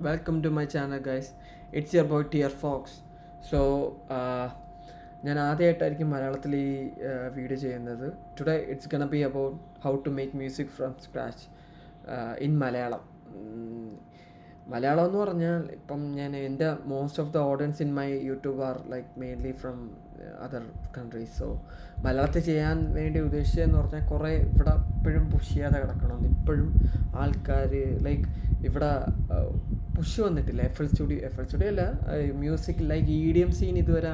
Welcome to my channel guys. It's your boy dear folks. So ഞാൻ ആദ്യമായിട്ടായിരിക്കും മലയാളത്തിൽ ഈ വീഡിയോ ചെയ്യുന്നത്. Today it's gonna be about how to make music from scratch in Malayalam. Malayalam എന്ന് പറഞ്ഞാൽ ഇപ്പം ഞാൻ എൻ്റെ most of the audience in my YouTube are like mainly from other countries. So മലയാളത്തിൽ ചെയ്യാൻ വേണ്ടി ഉദ്ദേശിച്ചതെന്ന് പറഞ്ഞാൽ കുറേ ഇവിടെ ഇപ്പോഴും പുഷ് ചെയ്യാതെ കിടക്കണം. ഇപ്പോഴും ആൾക്കാർ ലൈക്ക് ഇവിടെ പുഷ് വന്നിട്ടില്ല. എഫ് എൽ സ്റ്റുഡിയോ അല്ല, മ്യൂസിക് ലൈക്ക് EDM സീൻ ഇതുവരെ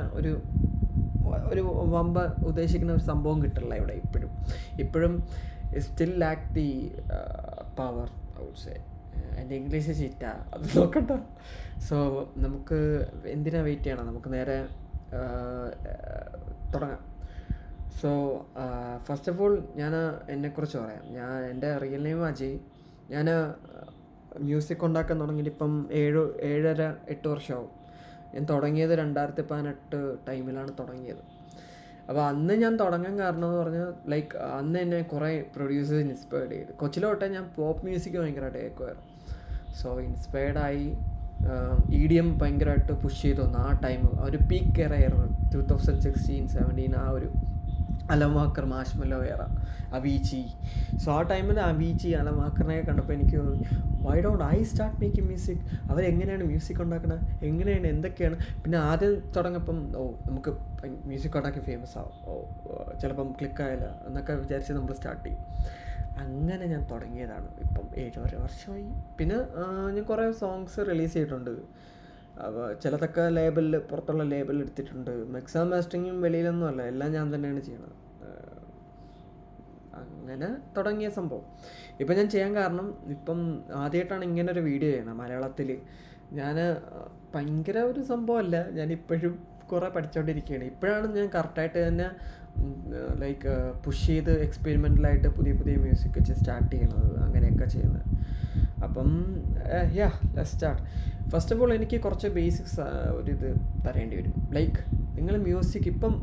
ഒരു വമ്പ ഉദ്ദേശിക്കുന്ന ഒരു സംഭവം കിട്ടില്ല ഇവിടെ. ഇപ്പോഴും still lack the power out say. എൻ്റെ ഇംഗ്ലീഷ് ചീറ്റാ, അത് നോക്കണ്ട. സോ നമുക്ക് എന്തിനാ വെയിറ്റ് ചെയ്യണം, നമുക്ക് നേരെ തുടങ്ങാം. സോ ഫസ്റ്റ് ഓഫ് ഓൾ ഞാൻ എന്നെക്കുറിച്ച് പറയാം. എൻ്റെ റിയൽ നെയിം അജയ്. ഞാൻ മ്യൂസിക് ഉണ്ടാക്കാൻ തുടങ്ങിയിട്ട് ഇപ്പം 7.5-8 വർഷമാവും. ഞാൻ തുടങ്ങിയത് 2018 ടൈമിലാണ് തുടങ്ങിയത്. അപ്പോൾ അന്ന് ഞാൻ തുടങ്ങാൻ കാരണം എന്ന് പറഞ്ഞാൽ ലൈക്ക് അന്ന് എന്നെ കുറേ പ്രൊഡ്യൂസേഴ്സ് ഇൻസ്പയർഡ് ചെയ്തു. കൊച്ചിലോട്ടെ ഞാൻ പോപ്പ് മ്യൂസിക് ഭയങ്കരമായിട്ട് കേൾക്കുമായിരുന്നു. സോ ഇൻസ്പയർഡായി EDM ഭയങ്കരമായിട്ട് പുഷ് ചെയ്തു വന്നു. ആ ടൈം ഒരു പീക്ക് എറയായിരുന്നു 2016-17. ആ ഒരു അലൻ വാക്കർ, മാഷ്മെല്ലോ എറ, അവീച്ചി. സോ ആ ടൈമിൽ അവീച്ചി, അലൻ വാക്കറിനെയൊക്കെ കണ്ടപ്പോൾ എനിക്ക് why don't I start making music. അവരെങ്ങനെയാണ് മ്യൂസിക് ഉണ്ടാക്കുന്നത്, എങ്ങനെയാണ്, എന്തൊക്കെയാണ്. പിന്നെ ആദ്യം തുടങ്ങപ്പം നമുക്ക് മ്യൂസിക് ഉണ്ടാക്കി ഫേമസ് ആവും, ചിലപ്പം ക്ലിക്കായില്ല എന്നൊക്കെ വിചാരിച്ച് നമ്മൾ സ്റ്റാർട്ട് ചെയ്യും. അങ്ങനെ ഞാൻ തുടങ്ങിയതാണ്. ഇപ്പം 7 വർഷമായി. പിന്നെ ഞാൻ കുറേ സോങ്സ് റിലീസ് ചെയ്തിട്ടുണ്ട്. അപ്പോൾ ചിലതൊക്കെ പുറത്തുള്ള ലേബലിൽ എടുത്തിട്ടുണ്ട്. മിക്സാം മാസ്റ്ററിങ്ങും വെളിയിലൊന്നും അല്ല, എല്ലാം ഞാൻ തന്നെയാണ് ചെയ്യണത്. അങ്ങനെ തുടങ്ങിയ സംഭവം. ഇപ്പം ഞാൻ ചെയ്യാൻ കാരണം, ഇപ്പം ആദ്യമായിട്ടാണ് ഇങ്ങനൊരു വീഡിയോ ചെയ്യുന്നത് മലയാളത്തിൽ. ഞാൻ ഭയങ്കര ഒരു സംഭവമല്ല, ഞാനിപ്പോഴും കുറേ പഠിച്ചുകൊണ്ടിരിക്കുകയാണ്. ഇപ്പോഴാണ് ഞാൻ കറക്റ്റായിട്ട് തന്നെ ലൈക്ക് പുഷ് ചെയ്ത് എക്സ്പെരിമെൻ്റലായിട്ട് പുതിയ മ്യൂസിക് വെച്ച് സ്റ്റാർട്ട് ചെയ്യണത്, അങ്ങനെയൊക്കെ ചെയ്യുന്നത്. അപ്പം let's start. First of all എനിക്ക് കുറച്ച് ബേസിക്സ് ഒരിത് തരേണ്ടി വരും. ലൈക്ക് നിങ്ങൾ മ്യൂസിക് ഇപ്പം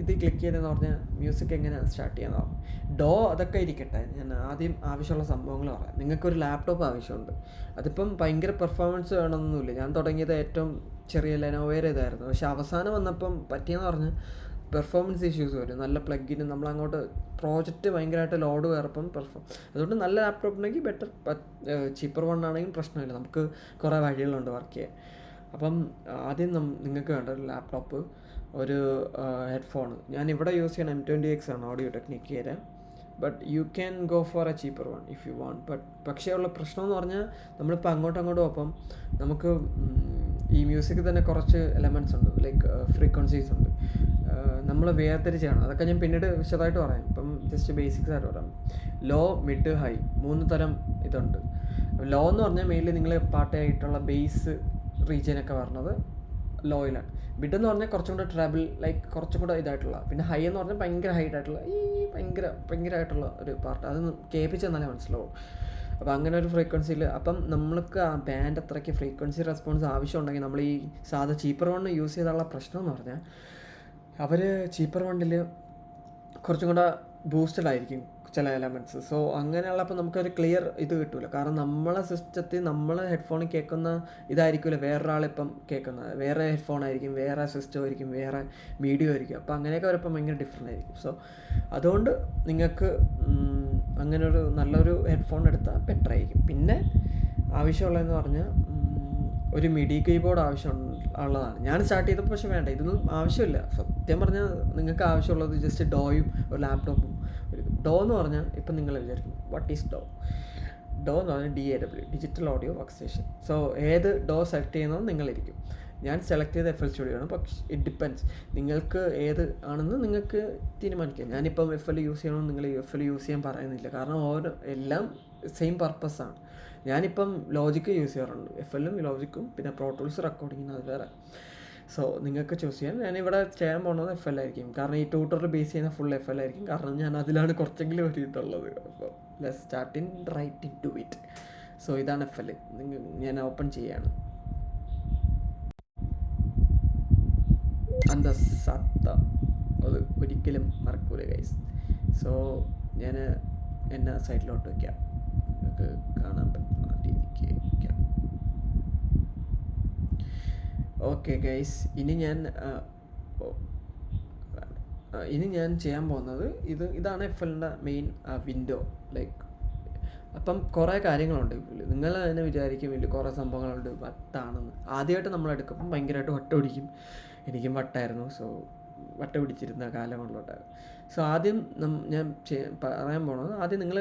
ഇത് ക്ലിക്ക് ചെയ്തതെന്ന് പറഞ്ഞാൽ മ്യൂസിക് എങ്ങനെ സ്റ്റാർട്ട് ചെയ്യാന്ന് പറഞ്ഞു. അതൊക്കെ ഇരിക്കട്ടെ, ഞാൻ ആദ്യം ആവശ്യമുള്ള സംഭവങ്ങൾ പറയാം. നിങ്ങൾക്കൊരു ലാപ്ടോപ്പ് ആവശ്യമുണ്ട്. അതിപ്പം ഭയങ്കര പെർഫോമൻസ് വേണമെന്നൊന്നുമില്ല. ഞാൻ തുടങ്ങിയത് ഏറ്റവും ചെറിയ ലെനോവോയുടെ ഇതായിരുന്നു. പക്ഷെ അവസാനം വന്നപ്പം പറ്റിയെന്ന് പറഞ്ഞാൽ പെർഫോമൻസ് ഇഷ്യൂസ് വരും. നല്ല പ്ലഗിന് നമ്മളങ്ങോട്ട് പ്രോജക്റ്റ് ഭയങ്കരമായിട്ട് ലോഡ് കയറപ്പം അതുകൊണ്ട് നല്ല ലാപ്ടോപ്പ് ഉണ്ടെങ്കിൽ ബെറ്റർ. ചീപ്പർ വൺ ആണെങ്കിലും പ്രശ്നമില്ല, നമുക്ക് കുറേ വഴികളുണ്ട് വർക്ക് ചെയ്യാൻ. അപ്പം ആദ്യം നിങ്ങൾക്ക് വേണ്ട ഒരു ലാപ്ടോപ്പ്, ഒരു ഹെഡ്ഫോൺ. ഞാൻ ഇവിടെ യൂസ് ചെയ്യണ M20X ആണ്, ഓഡിയോ ടെക്നിക്കിയുടെ. But you can go for a cheaper one if you want. പക്ഷേ ഉള്ള പ്രശ്നം എന്ന് പറഞ്ഞാൽ നമ്മളിപ്പോൾ അങ്ങോട്ടും ഒപ്പം നമുക്ക് ഈ മ്യൂസിക്കിൽ തന്നെ കുറച്ച് എലമെൻറ്റ്സ് ഉണ്ട്, ലൈക്ക് ഫ്രീക്വൻസീസ് ഉണ്ട്. നമ്മൾ വേർതിരിച്ചാണ്, അതൊക്കെ ഞാൻ പിന്നീട് വിശദമായിട്ട് പറയാം. ഇപ്പം ജസ്റ്റ് ബേസിക്സ് ആയിട്ട് പറയാം. ലോ, മിഡ്, ഹൈ 3 തരം ഇതുണ്ട്. ലോ എന്ന് പറഞ്ഞാൽ മെയിൻലി നിങ്ങൾ പാട്ടായിട്ടുള്ള ബേസ് റീജിയനൊക്കെ പറഞ്ഞത് ലോയിലാണ്. മിഡ് എന്ന് പറഞ്ഞാൽ കുറച്ചും കൂടെ ട്രബിൾ, ലൈക്ക് കുറച്ചും കൂടെ ഇതായിട്ടുള്ള. പിന്നെ ഹൈ എന്ന് പറഞ്ഞാൽ ഭയങ്കര ഹൈറ്റ് ആയിട്ടുള്ള ഭയങ്കരമായിട്ടുള്ള ഒരു പാർട്ട്, അത് കേൾപ്പിച്ച് തന്നാലേ മനസ്സിലാവും. അപ്പോൾ അങ്ങനെ ഒരു ഫ്രീക്വൻസിയിൽ അപ്പം നമ്മൾക്ക് ആ ബാൻഡ് അത്രയ്ക്ക് ഫ്രീക്വൻസി റെസ്പോൺസ് ആവശ്യമുണ്ടെങ്കിൽ നമ്മൾ ഈ സാധാ ചീപ്പർ വൺ യൂസ് ചെയ്താലുള്ള പ്രശ്നം എന്ന് പറഞ്ഞാൽ അവർ ചീപ്പർ വണ്ണിൽ കുറച്ചും കൂടെ ബൂസ്റ്റഡ് ആയിരിക്കും ചില എലമെൻറ്റ്സ്. സോ അങ്ങനെയുള്ളപ്പോൾ നമുക്കൊരു ക്ലിയർ ഇത് കിട്ടില്ല. കാരണം നമ്മളെ സിസ്റ്റത്തിൽ നമ്മൾ ഹെഡ്ഫോണിൽ കേൾക്കുന്ന ഇതായിരിക്കില്ല വേറൊരാളിപ്പം കേൾക്കുന്നത്. വേറെ ഹെഡ്ഫോൺ ആയിരിക്കും, വേറെ സിസ്റ്റം ആയിരിക്കും, വേറെ മീഡിയം ആയിരിക്കും. അപ്പോൾ അങ്ങനെയൊക്കെ വരുമ്പോൾ ഭയങ്കര ഡിഫറെൻ്റ് ആയിരിക്കും. സോ അതുകൊണ്ട് നിങ്ങൾക്ക് അങ്ങനൊരു നല്ലൊരു ഹെഡ്ഫോൺ എടുത്താൽ ബെറ്റർ ആയിരിക്കും. പിന്നെ ആവശ്യമുള്ളതെന്ന് പറഞ്ഞാൽ ഒരു മിഡി കീബോർഡ് ഉള്ളതാണ്. ഞാൻ സ്റ്റാർട്ട് ചെയ്തപ്പോൾ പക്ഷേ വേണ്ട, ഇതൊന്നും ആവശ്യമില്ല. സത്യം പറഞ്ഞാൽ നിങ്ങൾക്ക് ആവശ്യമുള്ളത് ജസ്റ്റ് ഡോയും ഒരു ലാപ്ടോപ്പും. എന്ന് പറഞ്ഞാൽ ഇപ്പം നിങ്ങൾ വിചാരിക്കും വാട്ട് ഈസ് ഡോ എന്ന് പറഞ്ഞാൽ DAW, digital audio work station. So ഏത് സെലക്ട് ചെയ്യുന്നത് നിങ്ങളിരിക്കും. ഞാൻ സെലക്ട് ചെയ്ത FL സ്റ്റുഡിയോ ആണ്. പക്ഷേ ഇറ്റ് ഡിപ്പെൻഡ്സ്, നിങ്ങൾക്ക് ഏത് ആണെന്ന് നിങ്ങൾക്ക് തീരുമാനിക്കാം. ഞാനിപ്പം FL യൂസ് ചെയ്യണമെന്ന് നിങ്ങൾ FL യൂസ് ചെയ്യാൻ പറയുന്നില്ല, കാരണം എല്ലാം സെയിം പർപ്പസാണ്. ഞാനിപ്പം ലോജിക്ക് യൂസ് ചെയ്യാറുണ്ട്, FLഉം ലോജിക്കും. പിന്നെ പ്രോ ടൂൾസ് റെക്കോർഡിങ്ങിന് അത് വേറെ. സോ നിങ്ങൾക്ക് ചൂസ് ചെയ്യാൻ. ഞാനിവിടെ ചെയ്യാൻ പോകുന്നത് FL ആയിരിക്കും, കാരണം ഈ ട്യൂട്ടറിൽ ബേസ് ചെയ്യുന്ന ഫുൾ FL ആയിരിക്കും. കാരണം ഞാൻ അതിലാണ് കുറച്ചെങ്കിലും ഒരു ഇതുള്ളത്. അപ്പോൾ let's start right into it. So ഇതാണ് FL. ഞാൻ ഓപ്പൺ ചെയ്യാണ്. സത്ത അത് ഒരിക്കലും മറക്കൂല ഗൈസ്. സോ ഞാൻ എന്നെ സൈഡിലോട്ട് വയ്ക്കാം, നിങ്ങൾക്ക് കാണാൻ പറ്റുന്ന രീതിക്ക് വയ്ക്കാം. ഓക്കെ ഗൈസ്, ഇനി ഞാൻ ചെയ്യാൻ പോകുന്നത് ഇതാണ് എഫ്.എല്ലിൻ്റെ മെയിൻ വിൻഡോ. ലൈക്ക് അപ്പം കുറേ കാര്യങ്ങളുണ്ട് ഇതിൽ. നിങ്ങൾ തന്നെ വിചാരിക്കും വലിയ കുറേ സംഭവങ്ങളുണ്ട്, വട്ടാണെന്ന്. ആദ്യമായിട്ട് നമ്മൾ എടുക്കുമ്പം ഭയങ്കരമായിട്ട് വട്ട പിടിക്കും. എനിക്കും വട്ടായിരുന്നു. സോ വട്ട പിടിച്ചിരുന്ന കാലങ്ങളിലോട്ടായിരുന്നു. സോ ആദ്യം ഞാൻ പറയാൻ പോണത്, ആദ്യം നിങ്ങൾ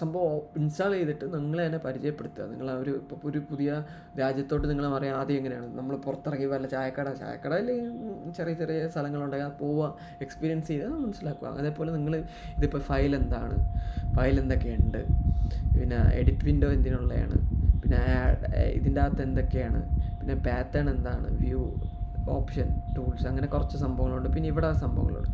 സംഭവം ഇൻസ്റ്റാൾ ചെയ്തിട്ട് നിങ്ങളെ തന്നെ പരിചയപ്പെടുത്തുക. നിങ്ങൾ ഇപ്പോൾ ഒരു പുതിയ രാജ്യത്തോട്ട് നിങ്ങൾ പറയാം ആദ്യം എങ്ങനെയാണ് നമ്മൾ പുറത്തിറങ്ങി വല്ല ചായക്കടയിൽ ചെറിയ ചെറിയ സ്ഥലങ്ങളുണ്ടെങ്കിൽ അത് പോവുക, എക്സ്പീരിയൻസ് ചെയ്ത് മനസ്സിലാക്കുക. അതേപോലെ നിങ്ങൾ ഇതിപ്പോൾ ഫയൽ എന്തൊക്കെയുണ്ട്, പിന്നെ എഡിറ്റ് വിൻഡോ എന്തിനുള്ളതാണ്, പിന്നെ ഇതിൻ്റെ അകത്ത് എന്തൊക്കെയാണ്, പിന്നെ പാറ്റേൺ എന്താണ്, വ്യൂ ഓപ്ഷൻ, ടൂൾസ്, അങ്ങനെ കുറച്ച് സംഭവങ്ങളുണ്ട്. പിന്നെ ഇവിടെ സംഭവങ്ങളുണ്ട്.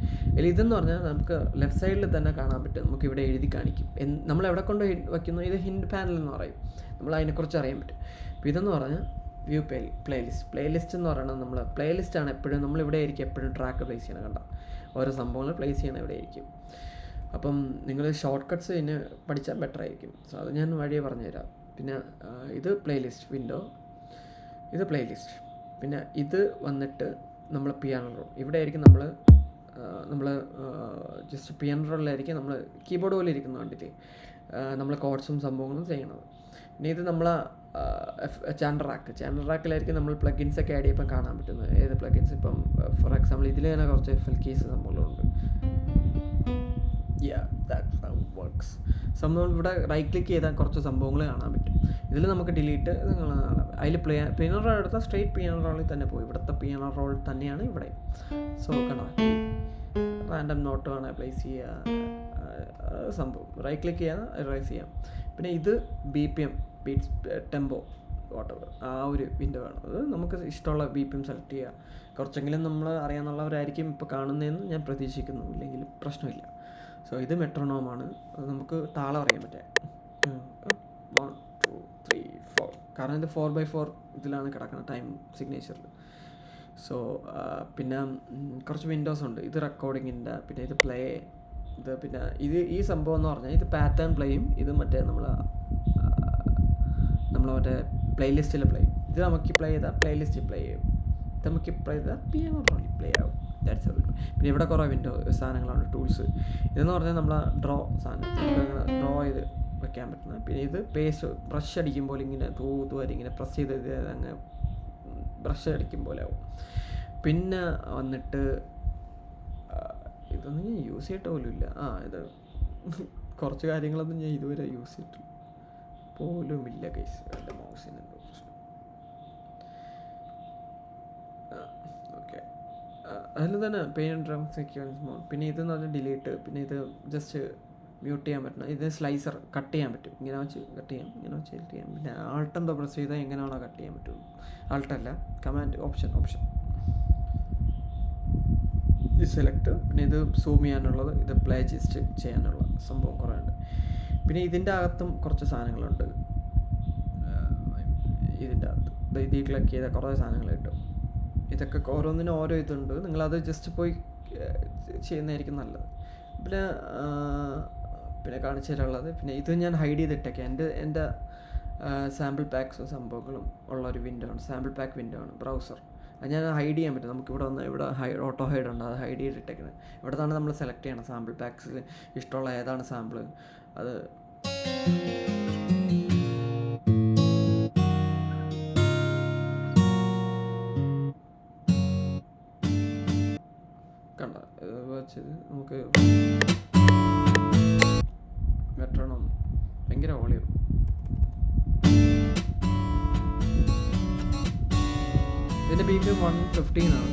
ഇതെന്ന് പറഞ്ഞാൽ നമുക്ക് ലെഫ്റ്റ് സൈഡിൽ തന്നെ കാണാൻ പറ്റും. നമുക്ക് ഇവിടെ എഴുതി കാണിക്കും നമ്മൾ എവിടെ കൊണ്ട് വയ്ക്കുന്നു. ഇത് ഹിൻഡ് പാനൽ എന്ന് പറയും. നമ്മൾ അതിനെക്കുറിച്ച് അറിയാൻ പറ്റും. അപ്പോൾ ഇതെന്ന് പറഞ്ഞാൽ വ്യൂ പ്ലേലിസ്റ്റ് എന്ന് പറയുന്നത് നമ്മൾ പ്ലേലിസ്റ്റാണ് എപ്പോഴും നമ്മളിവിടെ ആയിരിക്കും എപ്പോഴും ട്രാക്ക് പ്ലേസ് ചെയ്യണം. കണ്ട ഓരോ സംഭവങ്ങൾ പ്ലേസ് ചെയ്യണം ഇവിടെ ആയിരിക്കും. അപ്പം നിങ്ങൾ ഷോർട്ട് കട്ട്സ് ഇതിന് പഠിച്ചാൽ ബെറ്റർ ആയിരിക്കും. സോ അത് ഞാൻ വഴിയെ പറഞ്ഞുതരാം. പിന്നെ ഇത് പ്ലേലിസ്റ്റ് വിൻഡോ, ഇത് പ്ലേലിസ്റ്റ്. പിന്നെ ഇത് വന്നിട്ട് നമ്മൾ പിയാനോ റോൾ. ഇവിടെ ആയിരിക്കും നമ്മൾ ജസ്റ്റ് പിയാനോ റോളിലായിരിക്കും നമ്മൾ കീബോർഡ് പോലെ ഇരിക്കുന്ന കണ്ടിട്ട് നമ്മൾ കോഡ്സും സംഭവങ്ങളും ചെയ്യണത്. പിന്നെ ഇത് നമ്മൾ ചാനൽ റാക്കിലായിരിക്കും നമ്മൾ പ്ലഗിൻസൊക്കെ ആഡ് ചെയ്യുമ്പോൾ കാണാൻ പറ്റുന്നത്. ഏത് പ്ലഗിൻസ്, ഇപ്പം ഫോർ എക്സാമ്പിൾ ഇതിൽ തന്നെ കുറച്ച് FL കീസ് സംഭവങ്ങളുണ്ട്. വർക്ക്സ് സംഭവം ഇവിടെ റൈറ്റ് ക്ലിക്ക് ചെയ്താൽ കുറച്ച് സംഭവങ്ങൾ കാണാൻ പറ്റും. ഇതിൽ നമുക്ക് ഡിലീറ്റ് അതിൽ പിയാനോ റോൾ എടുത്താൽ സ്ട്രെയിറ്റ് പിയാനോ റോളിൽ തന്നെ പോയി. ഇവിടുത്തെ പിയാനോ റോൾ തന്നെയാണ് ഇവിടെ. സോ കണാക്കി റാൻഡം നോട്ട് വേണേൽ പ്ലേസ് ചെയ്യുക. സംഭവം റൈറ്റ് ക്ലിക്ക് ചെയ്യാൻ റൈസ് ചെയ്യാം. പിന്നെ ഇത് BPM ബീറ്റ്സ് ടെമ്പോ വാട്ടവർ ആ ഒരു വിൻഡോ വേണം. അത് നമുക്ക് ഇഷ്ടമുള്ള BPM സെലക്ട് ചെയ്യുക. കുറച്ചെങ്കിലും നമ്മൾ അറിയാമെന്നുള്ളവരായിരിക്കും ഇപ്പോൾ കാണുന്നതെന്ന് ഞാൻ പ്രതീക്ഷിക്കുന്നു. ഇല്ലെങ്കിൽ പ്രശ്നമില്ല. സോ ഇത് മെട്രോണോമാണ്. അത് നമുക്ക് താളം അറിയാൻ പറ്റുക. 1 2 3 4 കാരണം ഇത് 4x4 ഇതിലാണ് കിടക്കുന്നത് ടൈം സിഗ്നേച്ചറിൽ. സോ പിന്നെ കുറച്ച് വിൻഡോസ് ഉണ്ട്. ഇത് റെക്കോർഡിങ്ങിൻ്റെ, പിന്നെ ഇത് പ്ലേ, പിന്നെ ഈ സംഭവം എന്ന് പറഞ്ഞാൽ ഇത് പാറ്റേൺ പ്ലേയും, ഇത് മറ്റേ നമ്മൾ മറ്റേ പ്ലേലിസ്റ്റിൽ പ്ലേ ചെയ്യും. ഇത് നമുക്ക് പ്ലേ ചെയ്താൽ പ്ലേലിസ്റ്റിൽ പ്ലേ ചെയ്യും. ഇത് നമുക്ക് പ്ലേ ചെയ്താൽ പിയാനോ റോളിൽ പ്ലേ ആവും. That's every. പിന്നെ ഇവിടെ കുറേ വിൻഡോ സാധനങ്ങളാണ്, ടൂൾസ്. ഇതെന്ന് പറഞ്ഞാൽ നമ്മൾ ഡ്രോ സാധനം നമുക്ക് ഡ്രോ ചെയ്ത് വെക്കാൻ പറ്റുന്നത്. പിന്നെ ഇത് ബ്രഷ് അടിക്കുമ്പോൾ ഇങ്ങനെ തൂവരി ഇങ്ങനെ പ്രസ് ചെയ്ത് അങ്ങ് ബ്രഷ് അടിക്കും പോലെ ആവും. പിന്നെ വന്നിട്ട് ഇതൊന്നും ഞാൻ യൂസ് ചെയ്തിട്ട് പോലും ഇല്ല. ഇത് കുറച്ച് കാര്യങ്ങളൊന്നും ഞാൻ ഇതുവരെ യൂസ് ചെയ്തിട്ടില്ല പോലുമില്ല ഗൈസ്. എൻ്റെ മൗസിന് എന്തോ പ്രശ്നം. ഓക്കെ, അതിൽ തന്നെ pain and drum security mode. പിന്നെ ഇതെന്ന് പറഞ്ഞാൽ ഡിലീറ്റ്. പിന്നെ ഇത് ജസ്റ്റ് മ്യൂട്ട് ചെയ്യാൻ പറ്റണം. ഇത് സ്ലൈസർ കട്ട് ചെയ്യാൻ പറ്റും. ഇങ്ങനെ വെച്ച് കട്ട് ചെയ്യാം, ഇങ്ങനെ വെച്ച് എഡിറ്റ് ചെയ്യാം. പിന്നെ ആൾട്ടെന്തോ പ്രസ് ചെയ്താൽ എങ്ങനെയാണോ കട്ട് ചെയ്യാൻ പറ്റും. ആൾട്ടല്ല, കമാൻഡ് ഓപ്ഷൻ ഇത് സെലക്ട്. പിന്നെ ഇത് സൂം ചെയ്യാനുള്ളത്, ഇത് പ്ലേ ജസ്റ്റ് ചെയ്യാനുള്ള സംഭവം കുറേ ഉണ്ട്. പിന്നെ ഇതിൻ്റെ അകത്തും കുറച്ച് സാധനങ്ങളുണ്ട്. ഇതിൻ്റെ അകത്ത് ഇതിൽ ക്ലിക്ക് ചെയ്താൽ കുറേ സാധനങ്ങൾ കിട്ടും. ഇതൊക്കെ ഓരോന്നിനും ഓരോ ഇതുണ്ട്. നിങ്ങളത് ജസ്റ്റ് പോയി ചെയ്യുന്നതായിരിക്കും നല്ലത്. പിന്നെ കാണിച്ചു തരാനുള്ളത്, പിന്നെ ഇത് ഞാൻ ഹൈഡ് ചെയ്തിട്ടൊക്കെ എൻ്റെ സാമ്പിൾ പാക്സും സംഭവങ്ങളും ഉള്ളൊരു വിൻഡോ ആണ്. സാമ്പിൾ പാക്ക് വിൻഡോ ആണ് ബ്രൗസർ. അത് ഞാൻ ഹൈഡ് ചെയ്യാൻ പറ്റും. നമുക്കിവിടെ ഇവിടെ ഓട്ടോ ഹൈഡ് ഉണ്ട്. അത് ഹൈഡ് ചെയ്തിട്ടേക്കുന്നത്. ഇവിടെ തന്നെ നമ്മൾ സെലക്ട് ചെയ്യണം സാമ്പിൾ പാക്സിൽ ഇഷ്ടമുള്ള ഏതാണ് സാമ്പിൾ. അത് കണ്ട വെച്ചത് നമുക്ക് മെട്രോണോം ഭയങ്കര വോളിയം. ഇതിൻ്റെ BPM 115 ആണ്.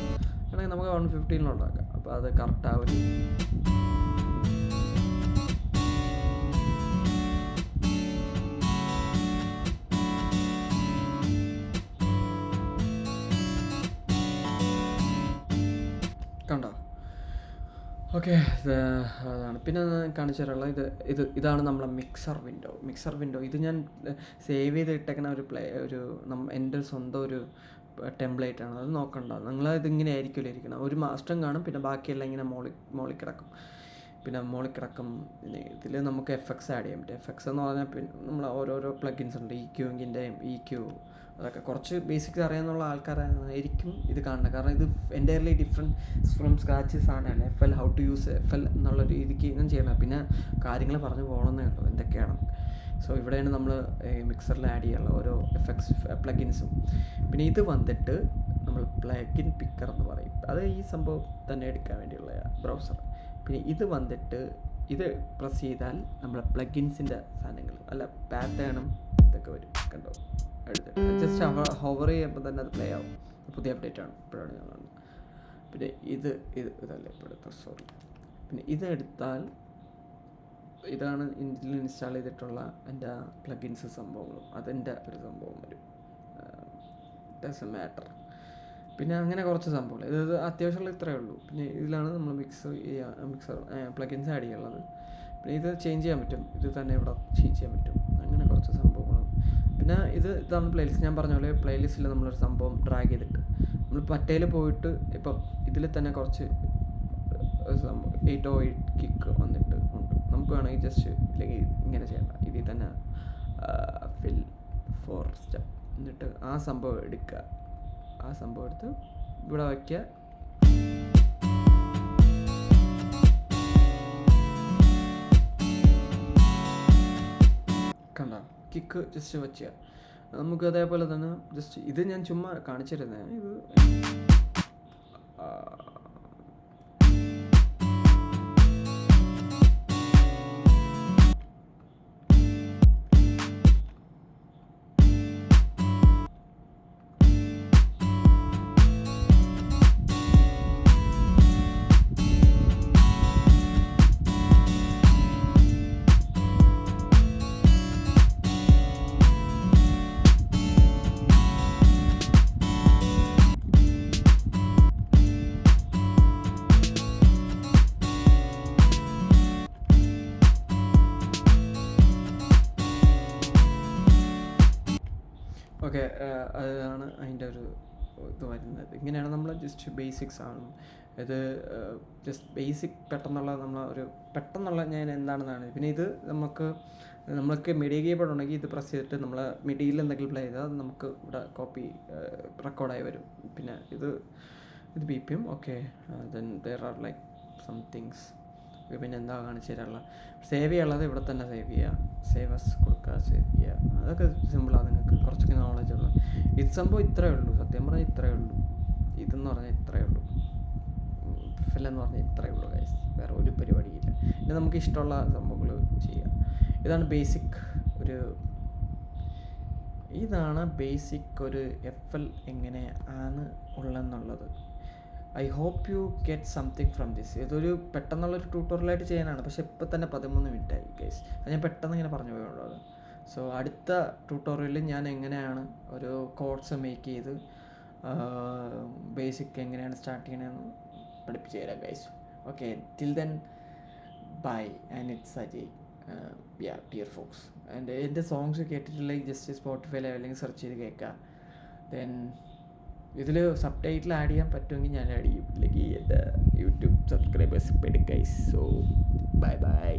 ആണെങ്കിൽ നമുക്ക് 115 ഉണ്ടാക്കാം. അപ്പോൾ അത് കറക്റ്റ് ആവില്ല. കണ്ടോ? ഓക്കെ, അതാണ്. പിന്നെ കാണിച്ചു തരാനുള്ളത് ഇതാണ് നമ്മളെ മിക്സർ വിൻഡോ. ഇത് ഞാൻ സേവ് ചെയ്തിട്ടേക്കുന്ന ഒരു എൻ്റെ സ്വന്തം ഒരു ടെംപ്ലേറ്റ് ആണ്. അത് നോക്കണ്ട, നിങ്ങളിതിങ്ങനെ ആയിരിക്കുമല്ലോ ഇരിക്കണം. ഒരു മാസ്റ്ററും കാണും, പിന്നെ ബാക്കിയെല്ലാം ഇങ്ങനെ മോളിൽ കിടക്കും. പിന്നെ മുകളിൽ കിടക്കും. ഇതിൽ നമുക്ക് എഫക്ട്സ് ആഡ് ചെയ്യാൻ പറ്റും. എഫക്ട്സ് എന്ന് പറഞ്ഞാൽ പിന്നെ നമ്മൾ ഓരോരോ പ്ലഗിൻസ് ഉണ്ട്. EQൻ്റെയും EQ അതൊക്കെ കുറച്ച് ബേസിക്സ് അറിയാമെന്നുള്ള ആൾക്കാരായിരിക്കും ഇത് കാണുന്നത്. കാരണം ഇത് എൻ്റയർലി ഡിഫറെൻറ്റ് ഫ്രം സ്ക്രാച്ചസ് ആണ്. FL how to use FL എന്നുള്ള രീതിക്ക് ഞാൻ ചെയ്യണം. പിന്നെ കാര്യങ്ങൾ പറഞ്ഞു പോകണമെന്നേ ഉള്ളൂ എന്തൊക്കെയാണ്. സോ ഇവിടെയാണ് നമ്മൾ മിക്സറിൽ ആഡ് ചെയ്യാനുള്ള ഓരോ എഫക്ട്സ് പ്ലഗിൻസും. പിന്നെ ഇത് വന്നിട്ട് നമ്മൾ പ്ലഗിൻ പിക്കർ എന്ന് പറയും. അത് ഈ സംഭവം തന്നെ എടുക്കാൻ വേണ്ടിയുള്ള ബ്രൗസർ. പിന്നെ ഇത് വന്നിട്ട് ഇത് പ്രസ് ചെയ്താൽ നമ്മുടെ പ്ലഗിൻസിൻ്റെ സാധനങ്ങൾ അല്ല പാറ്റേണും ഇതൊക്കെ വരും. കണ്ടോ, എടുത്തിട്ട് ജസ്റ്റ് ഹോവർ ചെയ്യുമ്പോൾ തന്നെ അത് പ്ലേ ആവും. പുതിയ അപ്ഡേറ്റ് ആണ്, ഇപ്പോഴാണ് ഞാൻ കാണുന്നത്. പിന്നെ ഇതല്ല ഇപ്പോഴത്തെ, സോറി. പിന്നെ ഇതെടുത്താൽ ഇതാണ് ഇതിൽ ഇൻസ്റ്റാൾ ചെയ്തിട്ടുള്ള എൻ്റെ പ്ലഗിൻസ് സംഭവങ്ങളും. അതെൻ്റെ ഒരു സംഭവം വരും. Doesn't matter. പിന്നെ അങ്ങനെ കുറച്ച് സംഭവങ്ങൾ. ഇത് അത്യാവശ്യമുള്ള ഇത്രയേ ഉള്ളൂ. പിന്നെ ഇതിലാണ് നമ്മൾ മിക്സർ പ്ലഗിൻസ് ആഡ് ചെയ്യാനുള്ളത്. പിന്നെ ഇത് ചേഞ്ച് ചെയ്യാൻ പറ്റും. ഇത് തന്നെ ഇവിടെ ചേഞ്ച് ചെയ്യാൻ പറ്റും. അങ്ങനെ കുറച്ച് സംഭവങ്ങളും. പിന്നെ ഇതാണ് പ്ലേലിസ്റ്റ്. ഞാൻ പറഞ്ഞ പോലെ പ്ലേലിസ്റ്റിൽ നമ്മളൊരു സംഭവം ഡ്രാഗ് ചെയ്തിട്ട് നമ്മൾ മറ്റേൽ പോയിട്ട് ഇപ്പം ഇതിൽ തന്നെ കുറച്ച് സംഭവം 808 കിക്ക് വന്നിട്ട് ഉണ്ട്. നമുക്ക് വേണമെങ്കിൽ ജസ്റ്റ് ഇല്ലെങ്കിൽ ഇങ്ങനെ ചെയ്യണ്ട, ഇതിൽ തന്നെ ഫിൽ 4 സ്റ്റെപ്പ് എന്നിട്ട് ആ സംഭവം എടുക്കുക. ആ സംഭവം എടുത്ത് ഇവിടെ വയ്ക്കുക. കണ്ട കിക്ക് ജസ്റ്റ് വെക്കുക. നമുക്ക് അതേപോലെ തന്നെ ജസ്റ്റ് ഇത് ഞാൻ ചുമ്മാ കാണിച്ചിരുന്നത്. ഇത് ഓക്കെ, അതാണ് അതിൻ്റെ ഒരു ഇത് വരുന്നത്. ഇങ്ങനെയാണ് നമ്മൾ ജസ്റ്റ് ബേസിക്സ് ആണ് ഇത്. ജസ്റ്റ് ബേസിക് പെട്ടെന്നുള്ള ഞാൻ എന്താണെന്നാണ്. പിന്നെ ഇത് നമ്മൾക്ക് മിഡി കീബോർഡ് ഉണ്ടെങ്കിൽ ഇത് പ്രസ് ചെയ്തിട്ട് നമ്മൾ മിഡിയിൽ എന്തെങ്കിലും പ്ലേ ചെയ്താൽ അത് നമുക്ക് ഇവിടെ കോപ്പി റെക്കോർഡായി വരും. പിന്നെ ഇത് BPM. Okay, then there are like some things. പിന്നെ എന്താ കാണിച്ചു തരാനുള്ള സേവ് ചെയ്യാനുള്ളത് ഇവിടെ തന്നെ സേവ് ചെയ്യുക. സേവസ് കൊടുക്കുക, സേവ് ചെയ്യുക. അതൊക്കെ സിമ്പിളാണ്. നിങ്ങൾക്ക് കുറച്ചൊക്കെ നോളജ് ഉള്ളു. ഇത് സംഭവം ഇത്രയേ ഉള്ളൂ. സത്യം പറഞ്ഞാൽ ഇത്രയേ ഉള്ളൂ. ഇതെന്ന് പറഞ്ഞാൽ ഇത്രയേ ഉള്ളൂ. ഫില്ലെന്ന് പറഞ്ഞാൽ ഇത്രയേ ഉള്ളൂ ഗൈസ്. വേറെ ഒരു പരിപാടിയില്ല. പിന്നെ നമുക്ക് ഇഷ്ടമുള്ള സംഭവങ്ങൾ ചെയ്യാം. ഇതാണ് ബേസിക് ഒരു FL എങ്ങനെ ആണ് ഉള്ളതെന്നുള്ളത്. I hope you get something from this. ഇതൊരു പെട്ടെന്നുള്ളൊരു ട്യൂട്ടോറിയലായിട്ട് ചെയ്യാനാണ്. പക്ഷേ ഇപ്പോൾ തന്നെ 13 മിനിറ്റായി ഗൈസ്. അത് ഞാൻ പെട്ടെന്ന് ഇങ്ങനെ പറഞ്ഞു പോയുള്ളത്. സോ അടുത്ത ട്യൂട്ടോറിയലിൽ ഞാൻ എങ്ങനെയാണ് ഒരു കോഡ്സ് മേക്ക് ചെയ്ത് ബേസിക് എങ്ങനെയാണ് സ്റ്റാർട്ട് ചെയ്യണമെന്ന് പഠിപ്പിച്ച് തരാം guys. Okay, till then bye and it's Ajay. Dear folks. എൻ്റെ സോങ്സ് കേട്ടിട്ടില്ലെങ്കിൽ ജസ്റ്റ് സ്പോട്ടിഫൈയിൽ അല്ലെങ്കിൽ സെർച്ച് ചെയ്ത് കേൾക്കുക. ദെൻ ഇതിൽ സബ് ടൈറ്റിൽ ആഡ് ചെയ്യാൻ പറ്റുമെങ്കിൽ ഞാൻ ആഡ് ചെയ്യും. ഇല്ലെങ്കിൽ എൻ്റെ യൂട്യൂബ് സബ്സ്ക്രൈബേഴ്സ് പെടും ഗൈസ്. So by.